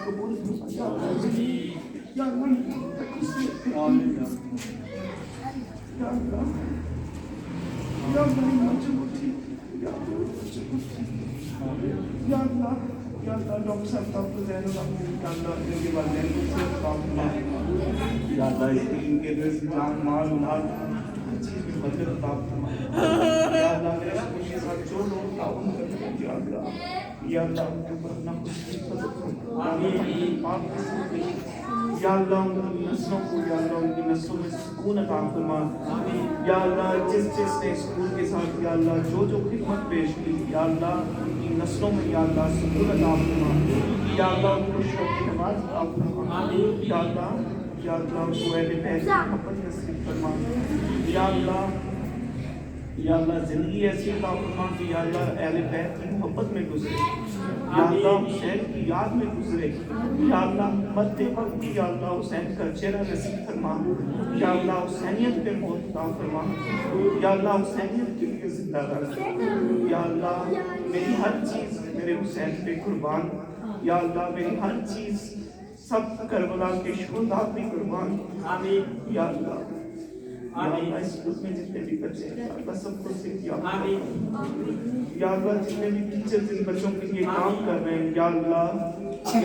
कबूल फरमा या अल्लाह या अल्लाह या अल्लाह या अल्लाह मजबूती या अल्लाह या अल्लाह डॉक्टर साहब डॉक्टर ज़ैनुल अब्दीन या अल्लाह इनके वालिदैन को सेहत अता फरमा या अल्लाह इनके रिज़्क़ जान माल औलाद हर चीज़ में बरकत अता फरमा या अल्लाह मेरे खुशी साथ जो लोग ताउन करते हैं या अल्लाह उनके ऊपर अपना खुशी फजल फरमा आमीन पाक या अल्लाह उनकी नस्लों को या अल्लाह उनकी नस्लों में सुकून अता फरमा या अल्लाह जिसने स्कूल के साथ या अल्लाह जो खिदमत पेश की या अल्लाह उनकी नस्लों में या अल्लाह सुकून अता फरमा या अल्लाह उनको शौक़ नमाज अता फरमा या अल्लाह उनको अहले बैत की मोहब्बत नसीब फरमा या अल्लाह ज़िंदगी ऐसी अता फरमा कि या अल्लाह अहले बैत की मोहब्बत में गुजरे या अल्लाह हुसैन की याद में गुजरे या अल्लाह मरते वक्त भी या अल्लाह हुसैन का चेहरा नसीब फरमा या अल्लाह हुसैनियत पे मौत अता फरमा या अल्लाह हुसैनियत के लिए जिंदा रख या अल्लाह मेरी हर चीज़ मेरे हुसैन पे कुर्बान या अल्लाह मेरी हर चीज़ सब करबला के शुहदा पे कुर्बान आमीन या अल्लाह इस ग्रुप में जितने भी बच्चे हैं अल्लाह सबको सेहत या अल्लाह जितने भी टीचर्स इन बच्चों के लिए काम कर रहे हैं या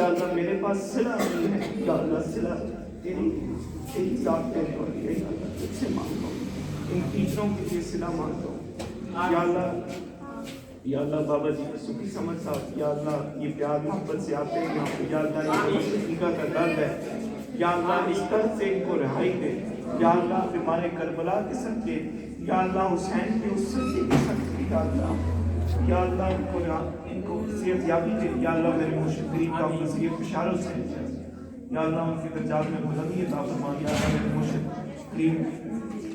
अल्लाह मेरे पास सिला नहीं है या अल्लाह सिला तेरी जात देने वाली है या अल्लाह तुझसे मांगता हूँ इन टीचरों के लिए सिला मांगता हूँ या अल्लाह बाबा जी सुखी समझ साहब या अल्लाह ये प्यार मोहब्बत से आते हैं यहाँ पे या अल्लाह ये का दर्द है या अल्लाह इस तरह से इनको रिहाई दे या अल्लाह बीमारे करबला के सदके या अल्लाह हुसैन के उस सदके के सदके या अल्लाह इनको सेहत याबी दे या अल्लाह मेरे मुर्शिद करीम का वसीयत बिशारत से या अल्लाह उनके दर्जात में बुलंदी अता फरमा या अल्लाह मेरे मुर्शिद करीम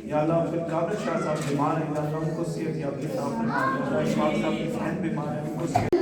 या अल्लाह फिर कादर शाह साहब बीमार हैं या अल्लाह उनको सेहत याबी अता फरमा या अल्लाह इमाम साहब की बहन बीमार है उनको